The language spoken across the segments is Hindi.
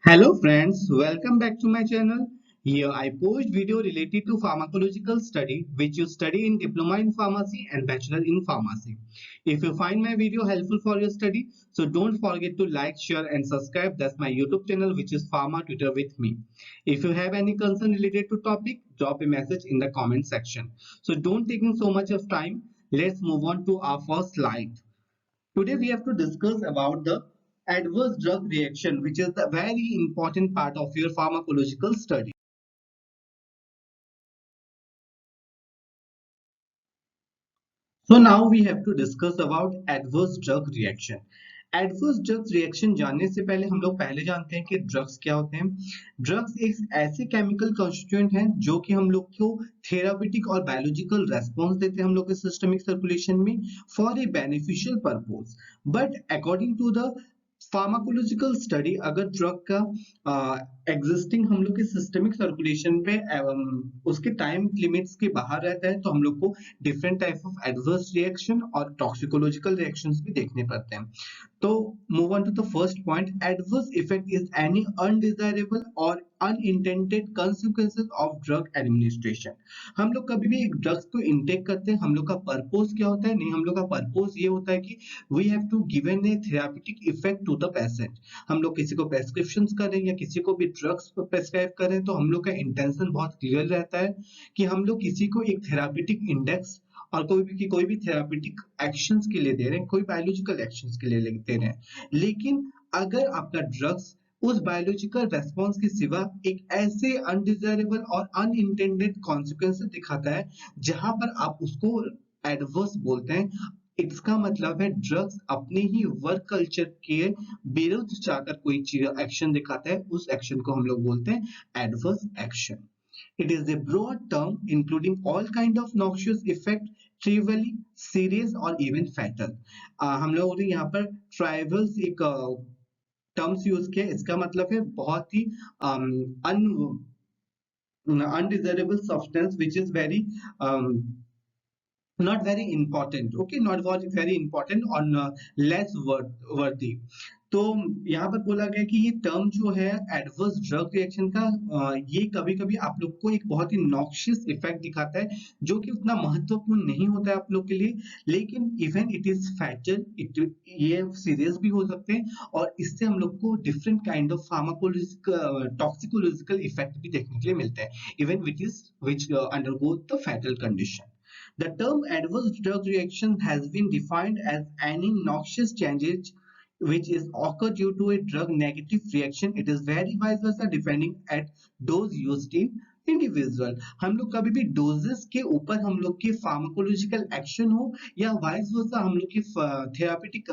Hello friends, welcome back to my channel. Here I post video related to pharmacological study which you study in diploma in pharmacy and bachelor in pharmacy. If you find my video helpful for your study, so don't forget to like, share and subscribe. That's my YouTube channel which is Pharma Tutor with me. If you have any concern related to topic, drop a message in the comment section. So don't taking so much of time. Let's move on to our first slide. Today we have to discuss about the adverse drug reaction, which is the very important part of your pharmacological study. So now we have to discuss about adverse drug reaction. Adverse drugs reaction जानने से पहले हम लोग पहले जानते हैं कि ड्रग्स क्या होते हैं. ड्रग्स एक ऐसे केमिकल कॉन्स्टिट्यूएंट हैं जो कि हम लोग को थेरापेटिक और बायोलॉजिकल रेस्पॉन्स देते हैं हम लोग के सिस्टमिक सर्कुलेशन में for a beneficial purpose. But according to the pharmacological study अगर ड्रग का एग्जिस्टिंग हम लोग के सिस्टमिक सर्कुलेशन पे उसके टाइम लिमिट्स के बाहर रहता है तो हम लोग को different type of adverse reaction और टॉक्सिकोलॉजिकल रिएक्शंस भी देखने पड़ते हैं. तो move on to the first point. Adverse effect is any undesirable और unintended consequences of drug administration. हम लोग कभी भी एक ड्रग्स को इनटेक करते हैं, हम लोग का पर्पस क्या होता है? नहीं, हम लोग का पर्पस ये होता है कि we have to given a therapeutic effect to the patient. हम लोग किसी को प्रेस्क्रिप्शंस करें या किसी को भी ड्रग्स प्रेस्क्राइब करें तो हम लोग का इंटेंशन बहुत क्लियर रहता है कि हम लोग किसी को एक थेरापेटिक इंडेक्स और कोई भी थेरापेटिक एक्शंस के लिए दे रहे हैं, कोई बायोलॉजिकल एक्शंस के लिए दे रहे हैं. लेकिन अगर आपका ड्रग्स उस बायोलॉजिकल रेस्पॉन्स के सिवा एक ऐसे अनडिजायरेबल और अनइंटेंडेड कॉन्सिक्वेंसेस दिखाता है जहां पर आप उसको एडवर्स बोलते हैं. इसका मतलब है ड्रग्स अपने ही वर्क कल्चर के विरुद्ध जाकर कोई एक्शन दिखाता है, उस एक्शन को हम लोग बोलते हैं adverse action. It is a broad term including all kind of noxious effect, trivially, serious और even fatal. हम लोगों ने यहाँ पर ट्राइवल्स एक टर्म्स यूज किया. इसका मतलब है बहुत ही undesirable substance which is very not very important. Okay, not very important or less worthy. तो यहाँ पर बोला गया कि ये टर्म जो है एडवर्स ड्रग रिएक्शन का, ये कभी कभी आप लोग को एक बहुत ही नॉक्शियस इफेक्ट दिखाता है जो कि उतना महत्वपूर्ण नहीं होता है आप लोग के लिए, लेकिन इवन इट इज फैटल, ये सीरियस भी हो सकते हैं और इससे हम लोग को different kind of pharmacological toxicological effect भी देखने के लिए मिलते हैं, even which undergo the fatal condition. The term adverse drug reaction has been defined as any noxious changes which is occur due to a drug negative reaction. It is very vice versa depending at dose used in individual. हम लोग कभी भी डोजेस के ऊपर हम लोग की फार्माकोलॉजिकल एक्शन हो या वाइस वर्सा हम लोग की थेरापेटिक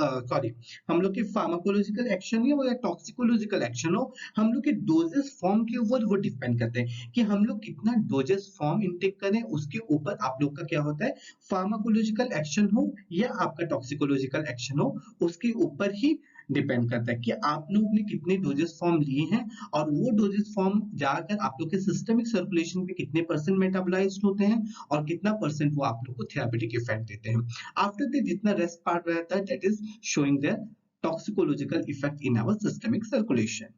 हम लोग की फार्माकोलॉजिकल एक्शन हो या टॉक्सिकोलॉजिकल एक्शन हो, हम लोग के डोजेस फॉर्म के ऊपर वो डिपेंड करते हैं कि हम लोग कितना डोजेस फॉर्म इनटेक करें. उसके ऊपर आप लोग का क्या होता है, फार्माकोलॉजिकल एक्शन हो या आपका टॉक्सिकोलॉजिकल एक्शन हो, उसके ऊपर ही डिपेंड करता है कि आप लोग ने कितने डोजेस फॉर्म लिए हैं और वो डोजेस फॉर्म जाकर आप लोग के सिस्टमिक सर्कुलेशन पे कितने परसेंट मेटाबोलाइज्ड होते हैं और कितना परसेंट वो आप लोग को थेरापेटिक इफेक्ट देते हैं. आफ्टर दैट जितना रेस्ट पार्ट रहता है that is showing the toxicological effect in our systemic circulation.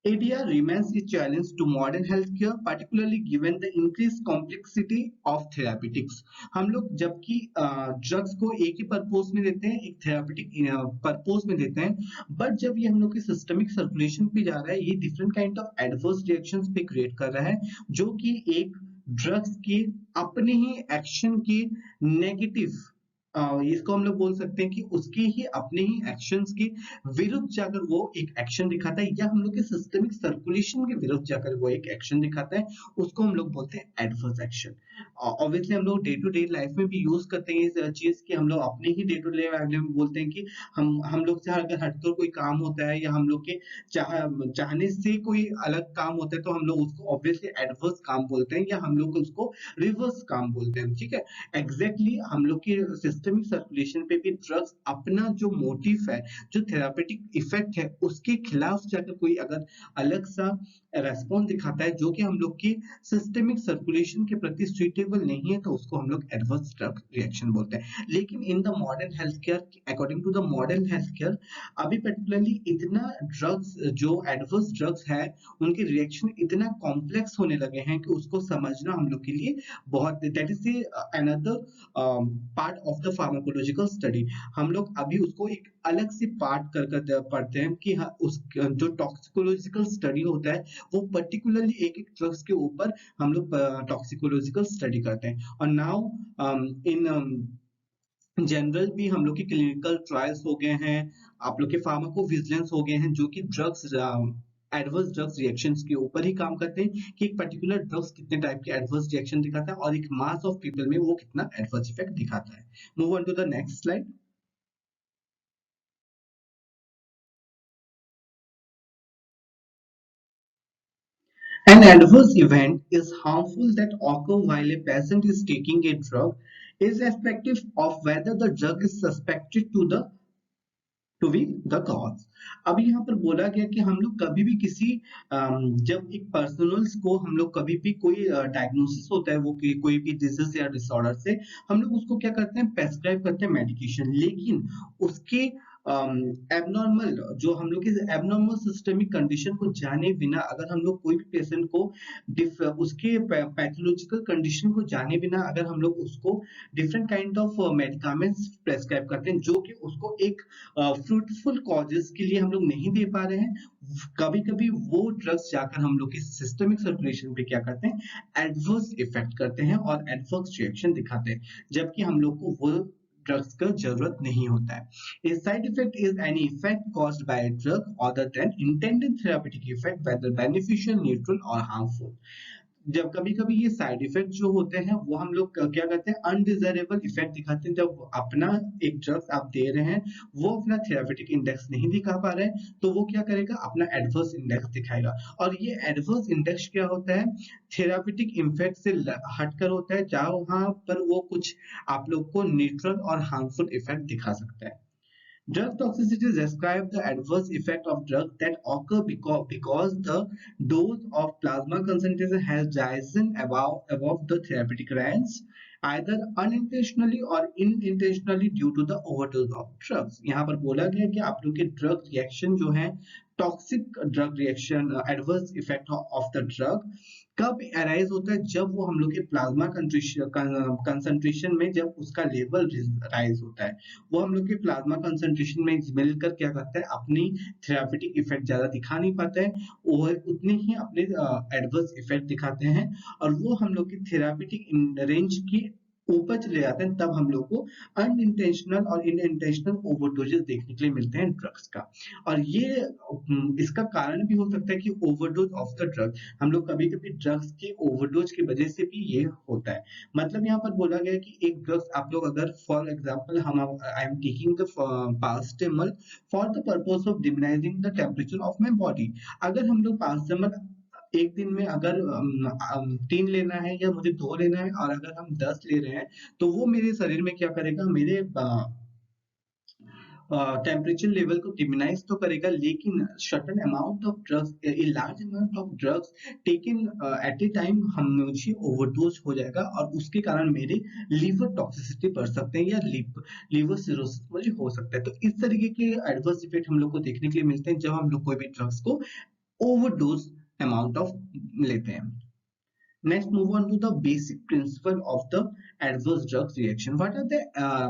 ADR remains a challenge to modern healthcare, particularly given the increased complexity of therapeutics. हम लोग जबकि ड्रग्स को एक ही पर्पस में देते हैं, एक थेरापेटिक पर्पस में देते हैं, बट जब ये हम लोग के सिस्टमिक सर्कुलेशन पे जा रहा है, ये different kind of adverse reactions पे क्रिएट कर रहा है जो कि एक ड्रग्स के अपने ही एक्शन के नेगेटिव, इसको हम लोग बोल सकते हैं कि उसके ही अपने ही एक्शंस के विरुद्ध जाकर वो एक एक्शन दिखाता है या हम लोग के सिस्टमिक सर्कुलेशन के विरुद्ध जाकर वो एक एक्शन दिखाता है, उसको हम लोग बोलते हैं एडवर्स एक्शन. ऑब्वियसली हम लोग डे टू डे लाइफ में भी यूज करते हैं इस चीज की. हम लोग अपने ही डे टू डे लाइफ में बोलते हैं कि हम लोग से अगर हटकर कोई काम होता है या हम लोग के चाहने से कोई अलग काम होता है तो हम लोग उसको ऑब्वियसली एडवर्स काम बोलते हैं या हम लोग उसको रिवर्स काम बोलते हैं. ठीक है, एग्जैक्टली हम लोग के सिस्टम सिस्टमिक सर्कुलेशन पे भी ड्रग्स अपना जो मोटिव है, जो थेरापेटिक इफेक्ट है, उसके खिलाफ जाकर कोई अगर अलग सा रेस्पॉन्स दिखाता है जो कि हम लोग की सिस्टमिक सर्कुलेशन के प्रति सुइटेबल नहीं है, तो उसको हम लोग एडवर्स ड्रग रिएक्शन बोलते हैं। लेकिन in the modern health care, according to the modern health care, अभी पर्टिकुलरली इतना ड्रग्स जो एडवर्स ड्रग्स है, उनके रिएक्शन इतना कॉम्प्लेक्स होने लगे हैं कि उसको समझना हम लोग के लिए बहुत, that is another part of the pharmacological study. हम लोग अभी उसको एक अलग से पार्ट कर पढ़ते हैं कि हाँ, उस जो टॉक्सिकोलॉजिकल स्टडी होता है, वो पर्टिकुलरली एक एक ड्रग्स के ऊपर हम लोग टॉक्सिकोलॉजिकल स्टडी करते हैं। और नाउ इन जनरल भी हम लोग के क्लिनिकल ट्रायल्स हो गए हैं, आप लोग के फार्माकोविजिलेंस हो गए हैं, जो कि ड्रग्स एडवर्स ड्रग्स रिएक्शंस के ऊपर ही काम करते हैं कि एक पर्टिकुलर ड्रग्स कितने टाइप के एडवर्स रिएक्शन दिखाता है और एक मास ऑफ पीपल में वो कितना एडवर्स इफेक्ट दिखाता है। Move on to the next slide. An adverse event is harmful that occur while a patient is taking a drug, irrespective of whether the drug is suspected to be the cause। अब यहाँ पर बोला गया कि हम लोग कभी भी किसी जब एक पर्सनल्स को हम लोग कभी भी कोई डायग्नोसिस होता है वो कोई भी डिजीज या डिसऑर्डर से, हम लोग उसको क्या करते हैं, प्रेस्क्राइब करते हैं मेडिकेशन। लेकिन उसके एबनॉर्मल, जो हम लोग के एबनॉर्मल सिस्टमिक कंडीशन को जाने बिना अगर हम लोग कोई भी पेशेंट को उसके पैथोलॉजिकल कंडीशन को जाने बिना अगर हम लोग उसको different kind of medicaments prescribe करते हैं जो कि उसको एक फ्रूटफुल कॉजेस के लिए हम लोग नहीं दे पा रहे हैं, कभी कभी वो ड्रग्स जाकर हम लोग की सिस्टमिक सर्कुलेशन पे क्या करते हैं, एडवर्स इफेक्ट करते हैं और एडवर्स रिएक्शन दिखाते हैं, जबकि हम लोग को वो ड्रग्स का जरूरत नहीं होता है। A side effect is any effect caused by a drug other than intended therapeutic effect, whether beneficial, neutral or harmful। जब कभी-कभी ये साइड इफेक्ट जो होते हैं वो हम लोग क्या करते हैं, अनडिजायरेबल इफेक्ट दिखाते हैं। जब अपना एक ड्रग्स आप दे रहे हैं, वो अपना थेराप्यूटिक इंडेक्स नहीं दिखा पा रहे हैं, तो वो क्या करेगा, अपना एडवर्स इंडेक्स दिखाएगा। और ये एडवर्स इंडेक्स क्या होता है, थेराप्यूटिक इफेक्ट से हटकर होता है, जहाँ पर वो कुछ आप लोग को न्यूट्रल और हार्मफुल इफेक्ट दिखा सकता है। Drug toxicity describes the adverse effect of drugs that occur because the dose of plasma concentration has risen above the therapeutic range, either unintentionally or unintentionally due to the overdose of drugs। यहाँ पर बोला गया है कि आप लोग के ड्रग रिएक्शन जो है, toxic drug reaction, adverse effect of the drug कब अराइज होता है, जब वो हम लोग के प्लाज्मा कंसंट्रेशन में जब उसका लेवल राइज होता है, वो हम लोग के प्लाज्मा कंसंट्रेशन में मिलकर क्या करता है, अपनी थेराप्यूटिक इफेक्ट ज्यादा दिखा नहीं पाता है, वो उतने ही अपने एडवर्स इफेक्ट दिखाते हैं और वो हम लोग की थेराप्यूटिक रेंज की ऊपर चले जाते हैं, तब हम लोग को अनइंटेंशनल और इनइंटेंशनल ओवरडोजेस देखने के लिए मिलते हैं ड्रग्स का। और ये इसका कारण भी हो सकता है कि ओवरडोज ऑफ द ड्रग, हम लोग कभी कभी ड्रग्स के ओवरडोज की वजह से भी ये होता है। मतलब यहाँ पर बोला गया है कि एक ड्रग्स आप लोग अगर फॉर एग्जांपल हम I am taking the paracetamol for the purpose of diminishing the temperature of my body. अगर हम लोग paracetamol एक दिन में अगर 3 लेना है या मुझे 2 लेना है और अगर हम 10 ले रहे हैं, तो वो मेरे शरीर में क्या करेगा, मेरे टेम्परेचर लेवल को डिमिनाइज तो करेगा, लेकिन certain amount of drugs, a large amount of drugs taken at a time हम मुझे ओवरडोज हो जाएगा और उसके कारण मेरे लीवर टॉक्सिसिटी बढ़ सकते हैं या लीवर सिरोसिस मुझे हो सकता है। तो इस तरीके के एडवर्स इफेक्ट हम लोग को देखने के लिए मिलते हैं जब हम लोग कोई भी ड्रग्स को ओवरडोज अमाउंट ऑफ लेते हैं। Next, move on to the basic principle of the adverse drugs reaction. What are the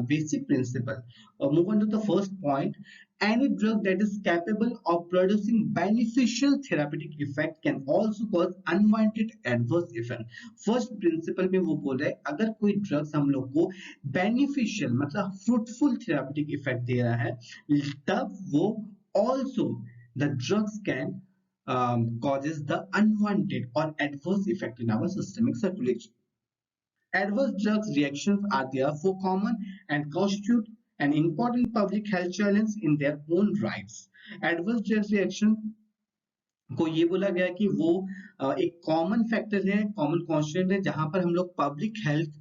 basic principle? Move on to the first point. Any drug that is capable of producing beneficial therapeutic effect can also cause unwanted adverse effect. First principle में वो बोल रहा है, अगर कोई ड्रग्स हम लोग को beneficial मतलब fruitful therapeutic effect दे रहा है, तब वो also the drugs can causes the unwanted or adverse effect in our systemic circulation. Adverse drugs reactions are therefore common and constitute an important public health challenge in their own rights. Adverse drug reaction को ये बोला गया कि वो एक कॉमन फैक्टर है, कॉमन कॉन्स्टेंट है, जहां पर हम लोग पब्लिक हेल्थ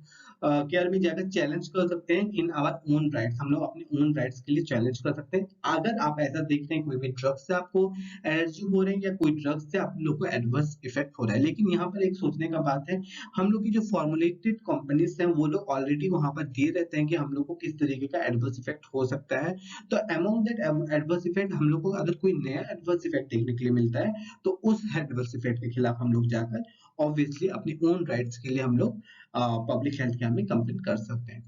केयर में जाकर चैलेंज कर सकते हैं इन आवर ओन राइट्स। हम लोग अपने ओन राइट्स के लिए चैलेंज कर सकते हैं। अगर आप ऐसा देख रहे हैं कोई भी ड्रग से आपको एलर्जी हो रही है या कोई ड्रग से आप लोग को एडवर्स इफेक्ट हो रहा है, लेकिन यहाँ पर एक सोचने का बात है, हम लोग की जो फॉर्मुलेटेड कंपनीज हैं वो लोग ऑलरेडी वहां पर दे रहते हैं कि हम लोग को किस तरीके का एडवर्स इफेक्ट हो सकता है। तो अमॉन्ग दैट एडवर्स इफेक्ट हम लोग को अगर कोई नया एडवर्स इफेक्ट देखने के लिए मिलता है तो उस एडवर्स इफेक्ट के खिलाफ हम लोग जाकर ऑब्वियसली अपनी ओन राइट्स के लिए हम लोग पब्लिक हेल्थ केयर में कंप्लेंट कर सकते हैं।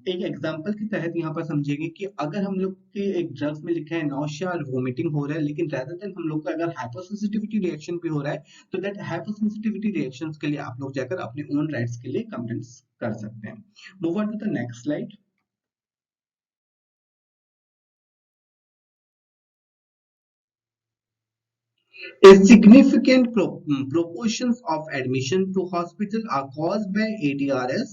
एक एग्जांपल के तहत यहाँ पर समझिएगा कि अगर हम लोग के एक ड्रग्स में लिखा है नौशिया और वोमिटिंग हो रहा है, लेकिन रेदर देन हम लोग का अगर हाइपरसेंसिटिविटी रिएक्शन भी हो रहा है, तो दैट हाइपरसेंसिटिविटी रिएक्शंस के लिए आप लोग जाकर अपने ओन राइट्स के लिए कंप्लेंट्स कर सकते हैं। Move on to the next slide. A significant proportions of admission to hospital are caused by ADRS,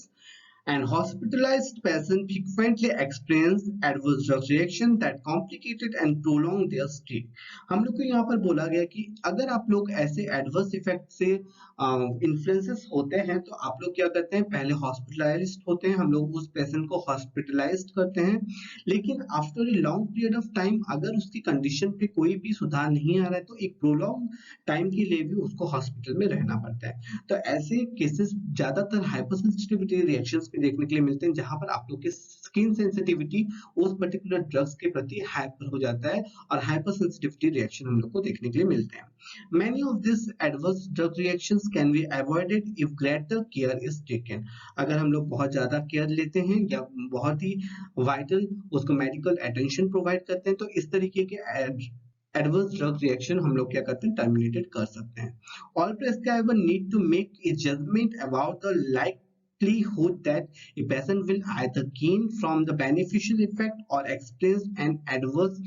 and hospitalized patients frequently experience adverse drug reaction that complicated and prolong their stay। हम लोग को यहाँ पर बोला गया कि अगर आप लोग ऐसे एडवर्स इफेक्ट से इन्फ्लुएंसेस होते हैं तो आप लोग क्या करते हैं, पहले हॉस्पिटलाइज्ड होते हैं, हम लोग उस पेशेंट को हॉस्पिटलाइज्ड करते हैं, लेकिन after a long period of time अगर उसकी कंडीशन पे कोई भी सुधार नहीं आ रहा है तो एक प्रोलॉन्ग टाइम के लिए भी उसको हॉस्पिटल में रहना पड़ता है। तो ऐसे केसेस ज्यादातर हाइपरसेंसिटिविटी रिएक्शंस में देखने के लिए मिलते हैं, जहां पर आप लोग की स्किन सेंसिटिविटी उस पर्टिकुलर ड्रग्स के प्रति हाइपर हो जाता है और हाइपर सेंसिटिविटी रिएक्शन हम लोग को देखने के लिए मिलते हैं। Many of these adverse drug reactions can be avoided if greater care is taken। अगर हम लोग बहुत ज्यादा केयर लेते हैं या बहुत ही वाइटल उसको मेडिकल अटेंशन प्रोवाइड करते हैं तो इस तरीके के एडवर्स ड्रग रिएक्शन हम लोग क्या करते हैं, टर्मिनेटेड कर सकते हैं। All prescriber need to make a judgment about the likelihood that a patient will either gain from the beneficial effect or experience an adverse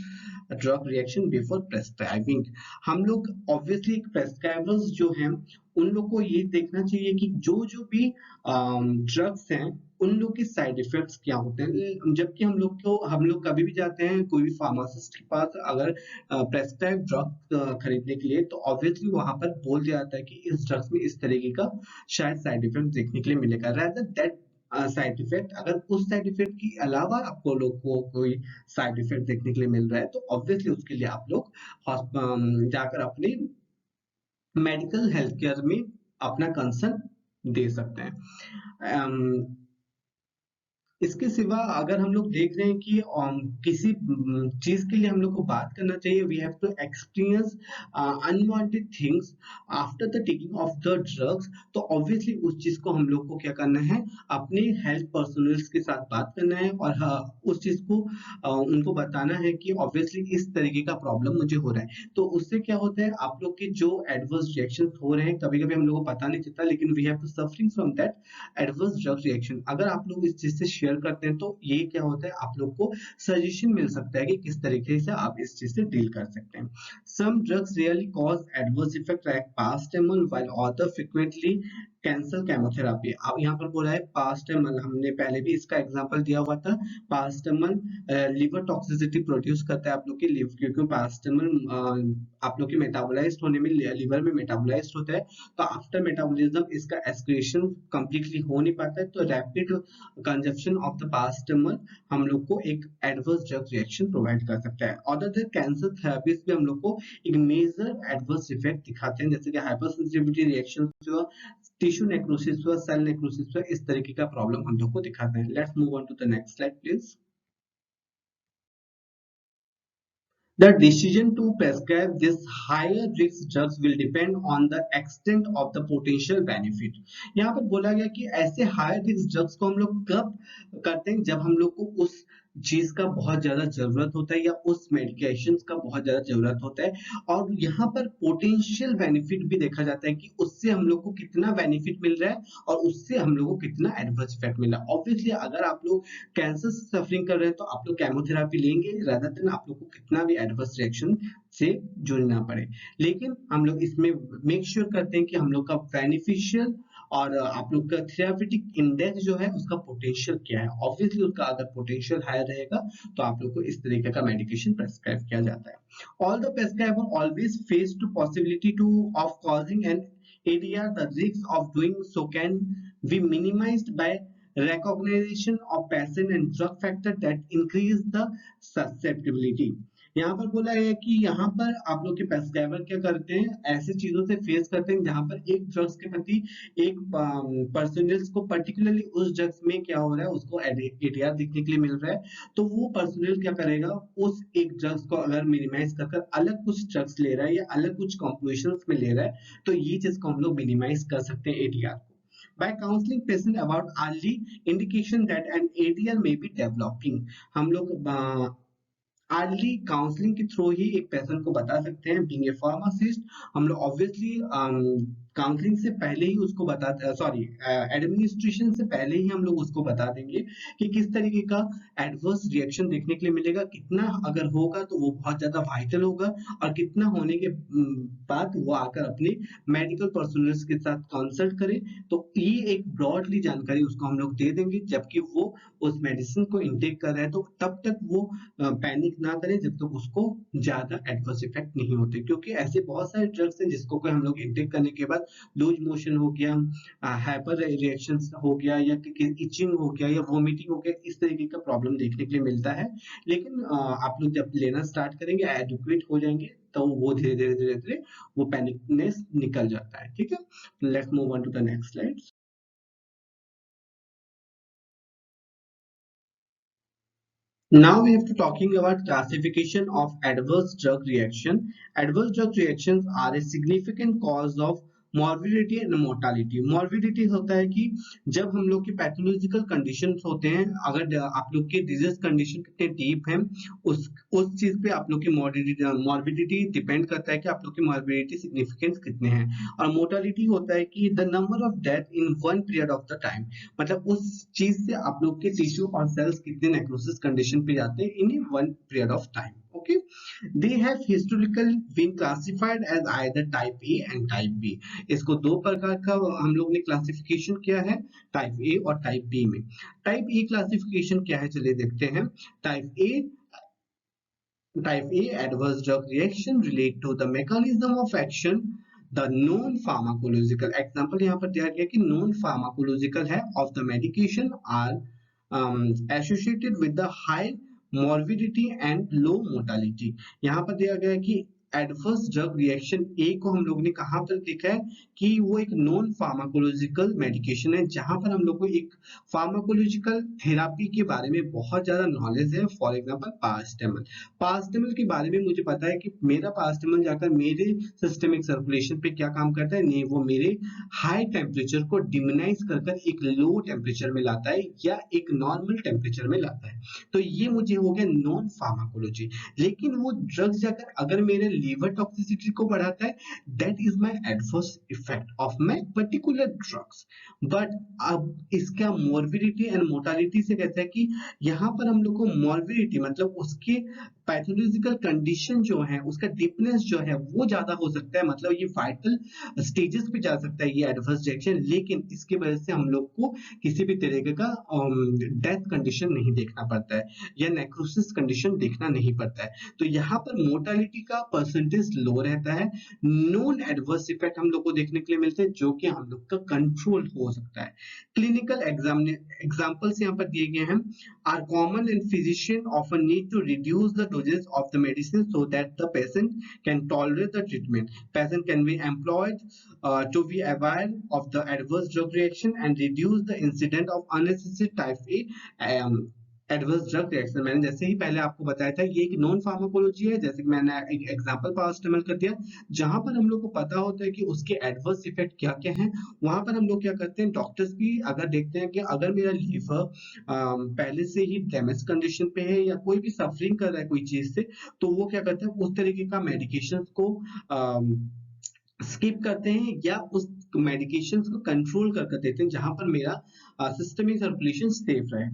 drug reaction before prescribing. हम लोग ऑब्वियसली प्रेस्क्राइबर्स जो हैं उन लोग को ये देखना चाहिए कि जो जो भी ड्रग्स हैं उन लोग के साइड इफेक्ट्स क्या होते हैं। जबकि हम लोग कभी भी जाते हैं कोई भी फार्मासिस्ट के पास अगर प्रेस्क्राइब ड्रग खरीदने के लिए, तो ऑब्वियसली वहां पर बोल दिया जाता है कि इस ड्रग्स में इस तरीके का शायद साइड इफेक्ट देखने के लिए मिलेगा। रादर दैट साइड इफेक्ट, अगर उस साइड इफेक्ट के अलावा आपको लोग को कोई साइड इफेक्ट देखने के लिए मिल रहा है तो ऑब्वियसली उसके लिए आप लोग जाकर अपने मेडिकल हेल्थ केयर में अपना कंसर्न दे सकते हैं। इसके सिवा अगर हम लोग देख रहे हैं कि किसी चीज के लिए हम लोग को बात करना चाहिए, we have to experience unwanted things after the taking of the drugs, तो ऑब्वियसली उस चीज को हम लोग को क्या करना है, अपने हेल्थ पर्सनल्स के साथ बात करना है और उस चीज को उनको बताना है कि ऑब्वियसली इस तरीके का प्रॉब्लम मुझे हो रहा है। तो उससे क्या होता है, आप लोग के जो एडवर्स रिएक्शन हो रहे हैं कभी कभी हम लोग को पता नहीं चलता, लेकिन we have to suffering from that adverse drug reaction. अगर आप लोग इस चीज से शेयर करते हैं तो ये क्या होता है, आप लोग को सजेशन मिल सकता है कि किस तरीके से आप इस चीज से डील कर सकते हैं। Some drugs really cause adverse effect like paracetamol while other frequently cancer chemotherapy. अब यहाँ पर बोला है पारास्टेमोल, हमने पहले भी इसका एग्जांपल दिया हुआ था। पारास्टेमोल लिवर टॉक्सिसिटी प्रोड्यूस करता है आप लोग के लिवर, क्योंकि पारास्टेमोल आप लोग के मेटाबोलाइज्ड होने में लिवर में मेटाबोलाइज्ड होता है, तो आफ्टर मेटाबॉलिज्म इसका एक्सक्रीशन कंप्लीटली हो नहीं पाता है, तो रैपिड कंजप्शन ऑफ द पारास्टेमोल हम लोग को एक एडवर्स ड्रग रिएक्शन प्रोवाइड कर सकता है। अदर देन कैंसर थेरेपीज भी हम लोग को एक मेजर एडवर्स इफेक्ट दिखाते हैं, जैसे कि हाइपरसेंसिटिविटी रिएक्शन हुआ, टिश्यू नेक्रोसिस हुआ, सेल नेक्रोसिस हुआ, इस तरीके का प्रॉब्लम हम लोग को दिखाते हैं। Let's move on to the next slide please. The decision to prescribe these higher risk drugs will depend on the extent of the potential benefit। यहाँ पर बोला गया कि ऐसे हायर रिस्क ड्रग्स को हम लोग कब करते हैं, जब हम लोग को उस चीज का बहुत ज्यादा जरूरत होता है या उस मेडिकेशन का बहुत ज्यादा जरूरत होता है, और यहाँ पर पोटेंशियल बेनिफिट भी देखा जाता है कि उससे हम लोग को कितना बेनिफिट मिल रहा है और उससे हम लोग को कितना एडवर्स इफेक्ट मिल रहा है। ऑब्वियसली अगर आप लोग कैंसर से सफरिंग कर रहे हैं तो आप लोग केमोथेरेपी लेंगे, रादर देन आप लोग को कितना भी एडवर्स रिएक्शन से जूझना पड़े। लेकिन हम लोग इसमें मेक श्योर करते हैं कि हम लोग का बेनिफिशियल और आप लोग का थेराप्यूटिक इंडेक्स जो है उसका पोटेंशियल क्या है। ऑब्वियसली उसका अगर पोटेंशियल हाई रहेगा तो आप लोग को इस तरीके का मेडिकेशन प्रेस्क्राइब किया जाता है। All the prescriber always face to possibility to of causing an ADR, the risk of doing so can we minimized by recognition of patient and drug factor that increase the susceptibility. यहाँ पर बोला है कि यहाँ पर आप लोग के प्रेस्क्राइबर क्या करते हैं, ऐसी चीजों से फेस करते हैं जहां पर एक ड्रग्स के प्रति एक पर्सनल्स को पर्टिकुलरली उस ड्रग्स में क्या हो रहा है उसको एटीआर देखने के लिए मिल रहा है, तो वो पर्सनल क्या करेगा, उस एक ड्रग्स को अगर मिनिमाइज कर कर अलग कुछ ड्रग्स ले रहा है या अलग कुछ कॉम्पोजिशंस में ले रहा है, तो ये चीज को हम लोग मिनिमाइज कर सकते हैं एटीआर को। By counseling patient about early indication that an ATR may be developing, हम लोग अर्ली काउंसलिंग के थ्रू ही एक पेशेंट को बता सकते हैं। बीइंग ए फार्मासिस्ट, हम लोग ऑब्वियसली काउंसलिंग से पहले ही उसको बता सॉरी एडमिनिस्ट्रेशन से पहले ही हम लोग उसको बता देंगे कि किस तरीके का एडवर्स रिएक्शन देखने के लिए मिलेगा, कितना अगर होगा तो वो बहुत ज्यादा वाइटल होगा, और कितना होने के बाद वो आकर अपने मेडिकल पर्सनल्स के साथ कंसल्ट करे। तो ये एक ब्रॉडली जानकारी उसको हम लोग दे देंगे, जबकि वो उस मेडिसिन को इनटेक कर रहा है, तो तब तक वो पैनिक ना करें जब तक उसको ज्यादा एडवर्स इफेक्ट नहीं होते, क्योंकि ऐसे बहुत सारे ड्रग्स हैं जिसको कोई हम लोग इनटेक करने के बाद लूज मोशन हो गया, हाइपर रिएक्शन हो गया, या इचिंग हो गया, या वोमिटिंग हो गया, इस तरीके का प्रॉब्लम देखने के लिए मिलता है। लेकिन आप लोग जब लेना स्टार्ट करेंगे, एडुकेट हो जाएंगे, तो वो धीरे धीरे धीरे धीरे वो पैनिकनेस निकल जाता है। ठीक है, let's move on to the next slide. Now we have to talking about classification of adverse drug reaction. Adverse drug reactions are a significant cause of morbidity and mortality. Morbidity होता है कि जब हम लोग के पैथोलॉजिकल कंडीशंस होते हैं, अगर आप लोग के डिजीज कंडीशन कितने डीप हैं, उस चीज पे आप लोग की मॉर्बिडिटी डिपेंड करता है कि आप लोग की मॉर्बिडिटी सिग्निफिकेंस कितने हैं। और मोर्टालिटी होता है कि the number of death in one period of the time, मतलब उस चीज से आप लोग के टिश्यू और सेल्स कितने नेक्रोसिस कंडीशन पे जाते हैं in one period of time. Okay, they have historical been classified as either type A and type B. इसको दो प्रकार का हम लोग ने क्लासिफिकेशन किया है, टाइप ए और टाइप बी में। टाइप ए क्लासिफिकेशन क्या है, चलिए देखते हैं। Type A adverse drug reaction relate to the mechanism of action the non pharmacological, example यहाँ पर दिया गया कि नॉन फार्माकोलॉजिकल है of the medication are associated with the high morbidity and low mortality. यहाँ पर दिया गया है कि एडवर्स ड्रग रिएक्शन ए को हम लोग ने कहां पर देखा है कि वो एक नॉन फार्माकोलॉजिकल मेडिकेशन है, जहां पर हम लोग को एक फार्माकोलॉजिकल थेरापी के बारे में बहुत ज्यादा नॉलेज है। फॉर एग्जांपल पारास्टेमल, पारास्टेमल के बारे में मुझे पता है कि मेरा पारास्टेमल जाकर मेरे सिस्टमिक सर्कुलेशन पे क्या काम करता है, नहीं वो मेरे हाई टेम्परेचर को डिमिनाइज कर कर एक लो टेम्परेचर में लाता है या एक नॉर्मल टेम्परेचर में लाता है। तो ये मुझे हो गया नॉन फार्माकोलॉजी। लेकिन वो ड्रग्स जाकर अगर मेरे लीवर टॉक्सिसिटी को बढ़ाता है, that is my adverse effect of my particular drugs. But अब इसका मोर्बिडिटी एंड मोर्टालिटी से कहता है कि यहाँ पर हम लोग को मोर्बिडिटी मतलब उसके पैथोलॉजिकल कंडीशन जो है, उसका डीपनेस जो है वो ज्यादा हो सकता है, मतलब ये वाइटल स्टेजेस पे जा सकता है ये एडवर्स रिएक्शन, लेकिन इसके वजह से हम लोग को किसी भी तरीके का डेथ कंडीशन नहीं देखना पड़ता है या नेक्रोसिस कंडीशन देखना नहीं पड़ता है। तो यहाँ पर मोर्टालिटी का परसेंटेज लो रहता है, नॉन एडवर्स इफेक्ट हम लोग को देखने के लिए मिलते हैं जो कि हम लोग का कंट्रोल हो सकता है। क्लिनिकल एग्जाम्पल्स यहाँ पर दिए गए हैं, are common and physician often need to reduce the doses of the medicine so that the patient can tolerate the treatment. Patient can be employed to be aware of the adverse drug reaction and reduce the incident of unnecessary type A adverse drug reaction. मैंने जैसे ही पहले आपको बताया था ये एक नॉन फार्माकोलॉजी है, जैसे कि मैंने एक एग्जांपल पारास्टामोल कर दिया, जहां पर हम लोग को पता होता है कि उसके एडवर्स इफेक्ट क्या क्या हैं। वहां पर हम लोग क्या करते हैं, डॉक्टर्स भी अगर देखते हैं कि अगर मेरा लीवर पहले से ही डैमेज कंडीशन पे है या कोई भी सफरिंग कर रहा है कोई चीज से, तो वो क्या करते हैं उस तरीके का मेडिकेशन को स्किप करते हैं या उस मेडिकेशंस को कंट्रोल कर देते हैं जहां पर मेरा सिस्टमिक सर्कुलेशन सेफ रहे।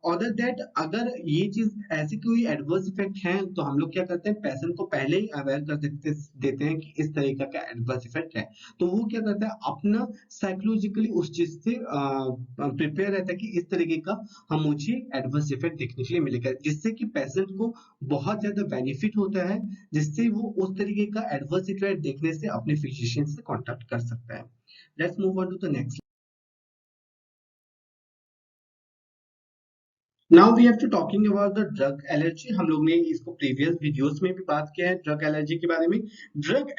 अदर दैट अगर ये चीज ऐसी कोई एडवर्स इफेक्ट है तो हम लोग क्या करते हैं, पेशेंट को पहले ही अवेयर कर देते हैं कि इस तरीके का एडवर्स इफेक्ट है, तो वो क्या करता है अपना साइकोलॉजिकली उस चीज से प्रिपेयर रहता है कि इस तरीके का हम मुझे एडवर्स इफेक्ट देखने के लिए मिलेगा, जिससे कि पेशेंट को बहुत ज्यादा बेनिफिट होता है, जिससे वो उस तरीके का एडवर्स इफेक्ट देखने से अपने फिजिशियन से कांटेक्ट कर सकता है। Let's move on to the next. Now we have to talking about the drug allergy. हम लोग ने इसको प्रीवियस वीडियोस में भी बात किया है ड्रग एलर्जी के बारे में। ड्रग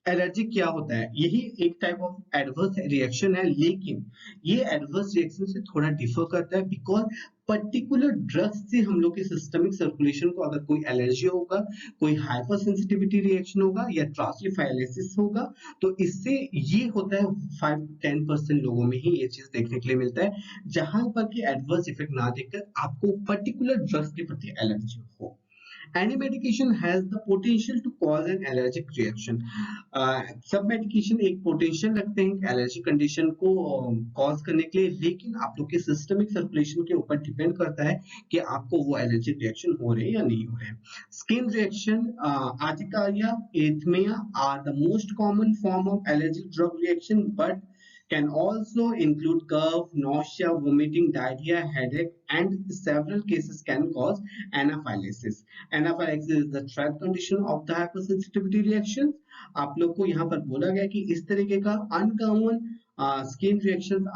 एलर्जी क्या होता है? यही एक टाइप ऑफ एडवर्स रिएक्शन है, लेकिन ये एडवर्स रिएक्शन से थोड़ा डिफर करता है बिकॉज पर्टिकुलर ड्रग्स से हम लोग के सिस्टमिक सर्कुलेशन को अगर कोई एलर्जी होगा, कोई हाइपर सेंसिटिविटी रिएक्शन होगा या ट्रांसलिफाइलिसिस होगा, तो इससे ये होता है 5-10% लोगों में ही ये चीज देखने के लिए मिलता है, जहां पर कि एडवर्स इफेक्ट ना देखकर आपको पर्टिकुलर ड्रग्स के प्रति एलर्जी हो। Any medication has the potential to cause an allergic reaction. सब मेडिकेशन एक पोटेंशियल रखते हैं एलर्जी कंडीशन को कॉज करने के लिए, लेकिन आप लोग के सिस्टमिक सर्कुलेशन के ऊपर डिपेंड करता है कि आपको वो एलर्जिक रिएक्शन हो रहे हैं या नहीं हो रहे हैं। Skin reaction, urticaria, erythema are the most common form of allergic drug reaction, but can also include cough, nausea, vomiting, diarrhea, headache, and several cases can cause anaphylaxis. Anaphylaxis is the third condition of the hypersensitivity reaction. आप लोग को यहाँ पर बोला गया कि इस तरीके का अनकॉमन स्किन रिएक्शन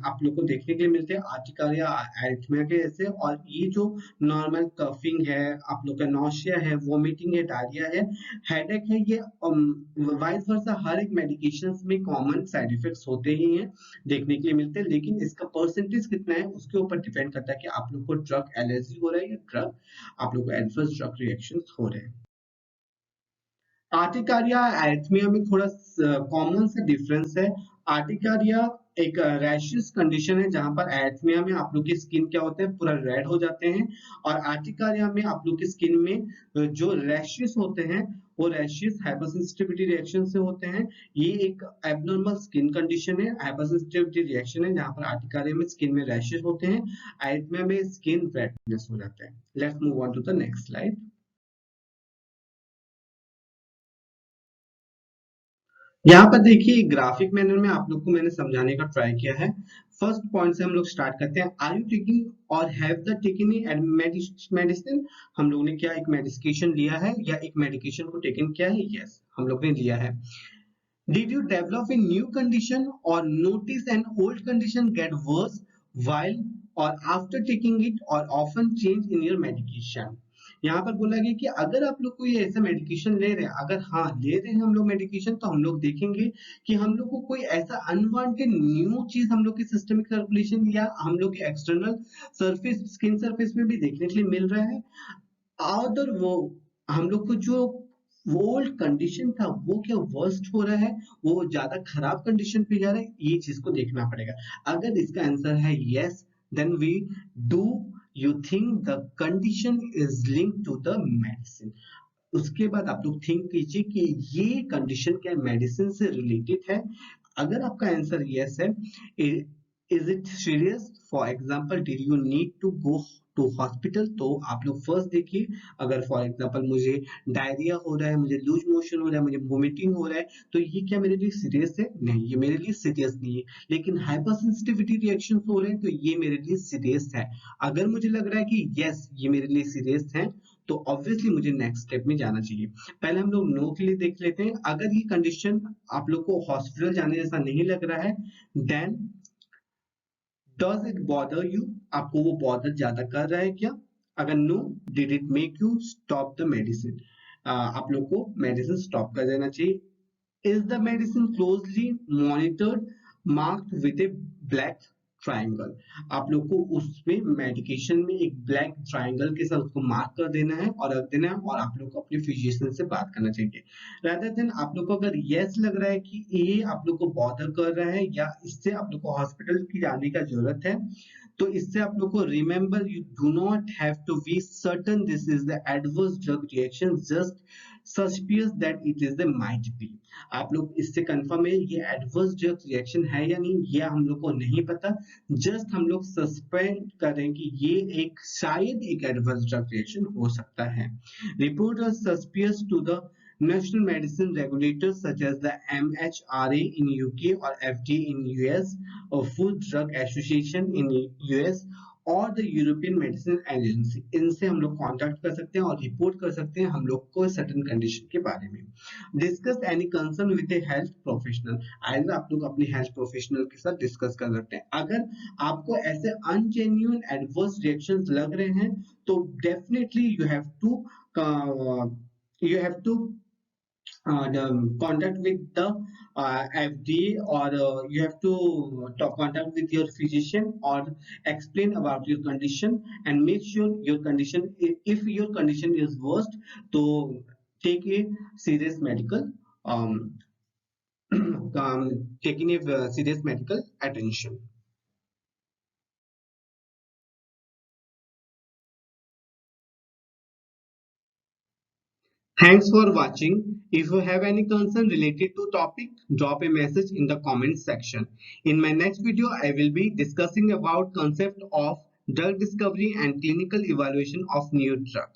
आप लोग को देखने के लिए मिलते हैं आर्टिकारिया, एरिथमिया के जैसे, और ये जो नॉर्मल कफिंग है, आप लोग का नौशिया है, वोमिटिंग है, डायरिया है, हेडेक है, ये वाइस वर्सा हर एक मेडिकेशन में कॉमन साइड इफेक्ट्स होते ही हैं, देखने के लिए मिलते हैं, लेकिन इसका परसेंटेज कितना है उसके ऊपर डिपेंड करता है कि आप लोग को ड्रग एलर्जी हो रहा है या ड्रग आप लोग को एडवर्स ड्रग रिएक्शन हो रहे हैं। आर्टिकारिया एरिथमिया में थोड़ा कॉमन सा डिफरेंस है। आर्टिकारिया एक रैशेस कंडीशन है, जहां पर एरिथमिया में आप लोग की स्किन क्या होता है, पूरा रेड हो जाते हैं, और आर्टिकारिया में आप लोग की स्किन में जो रैशेस होते हैं वो रैशेस हाइपरसेंसिटिविटी रिएक्शन से होते हैं। ये एक एबनॉर्मल स्किन कंडीशन है, हाइपरसेंसिटिविटी रिएक्शन है, जहां पर आर्टिकारिया में स्किन में रैशेस होते हैं, एरिथमिया में स्किन रेडनेस हो जाता है। Let's move on to the next slide. यहाँ पर देखिए ग्राफिक मैनर में आप लोग को मैंने समझाने का ट्राई किया है। फर्स्ट पॉइंट से हम लोग स्टार्ट करते हैं। आर यू टेकिंग और हैव द टेकन मेडिसिन? हम लोग ने क्या एक मेडिकेशन लिया है या एक मेडिकेशन को टेकन किया है? यस, हम लोग ने लिया है। Did you develop a new condition और notice an old condition get worse while और आफ्टर टेकिंग इट और often change in your medication? यहाँ पर बोला गया कि अगर आप लोग कोई ऐसा मेडिकेशन ले रहे हैं, अगर हाँ ले रहे हैं हम लोग मेडिकेशन, तो हम लोग देखेंगे कि हम लोग को कोई ऐसा अनवांटेड न्यू चीज हम लोग के सिस्टमिक सर्कुलेशन या हम लोग के एक्सटर्नल सरफेस, स्किन सरफेस में भी देखने के लिए मिल रहा है। अदर वो हम लोग को जो वो ओल्ड कंडीशन था वो क्या वर्स्ट हो रहा है, वो ज्यादा खराब कंडीशन पे जा रहा है, ये चीज को देखना पड़ेगा। अगर इसका आंसर है yes, then we do you think the condition is linked to the medicine? उसके बाद आप लोग थिंक कीजिए कि ये कंडीशन क्या मेडिसिन से रिलेटेड है। अगर आपका आंसर यस है, is it serious, for example did you need to go to hospital, तो आप लोग फर्स्ट देखिए। अगर फॉर एग्जाम्पल मुझे डायरिया हो रहा है, मुझे लूज मोशन हो रहा है, मुझे वोमिटिंग हो रहा है, तो ये क्या मेरे लिए सीरियस है? नहीं, ये मेरे लिए सीरियस नहीं है। लेकिन हाइपर सेंसिटिविटी रिएक्शन हो रहे हैं तो ये मेरे लिए सीरियस है। अगर मुझे लग रहा है कि यस ये मेरे लिए सीरियस है, तो ऑब्वियसली मुझे नेक्स्ट स्टेप में जाना चाहिए। पहले हम लोग नो के लिए देख लेते हैं। अगर ये कंडीशन आप लोग को हॉस्पिटल जाने जैसा नहीं लग रहा है, then does it bother you? आपको वो बॉदर ज्यादा कर रहा है क्या? अगर no, did it make you stop the medicine? आप लोग को मेडिसिन स्टॉप कर देना चाहिए। Is the medicine closely monitored, marked with a black triangle? आप लोग को उसमें मेडिकेशन में एक ब्लैक ट्रायंगल के साथ उसको मार्क कर देना है और रख देना है, और आप लोग को अपने फिजिशियन से बात करना चाहिए। रादर देन आप लोग को अगर यस लग रहा है कि ये आप लोग को बॉदर कर रहा है या इससे आप लोग को हॉस्पिटल की जाने का जरूरत है, तो इससे आप लोग को remember you do not have to be certain this is the adverse drug reaction, just suspicious that it is the might be. आप लोग इससे कंफर्म है ये एडवर्स ड्रग रिएक्शन है या नहीं, ये हम लोग को नहीं पता। जस्ट हम लोग सस्पेंड करें कि ये एक शायद एक एडवर्स ड्रग रिएक्शन हो सकता है। Report are suspicious to the national medicine regulators such as the MHRA in UK or FDA in US or Food Drug Association in US और द यूरोपियन मेडिसिन एजेंसी, इनसे हम लोग कांटेक्ट कर सकते हैं और रिपोर्ट कर सकते हैं हम लोग को सर्टेन कंडीशन के बारे में। Discuss any concern with A health professional, आइए आप लोग अपने हेल्थ प्रोफेशनल के साथ डिस्कस कर सकते हैं। अगर आपको ऐसे अनजेन्युइन एडवर्स रिएक्शंस लग रहे हैं तो definitely you have to contact with the FDA, or you have to talk contact with your physician or explain about your condition and make sure your condition, if your condition is worst, to take a serious medical um, taking a serious medical attention. Thanks for watching. If you have any concern related to topic, drop a message in the comments section. In my next video, I will be discussing about concept of drug discovery and clinical evaluation of new drug.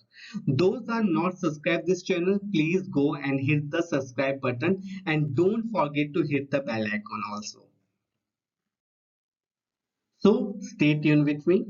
Those are not subscribed this channel, please go and hit the subscribe button and don't forget to hit the bell icon also. So stay tuned with me.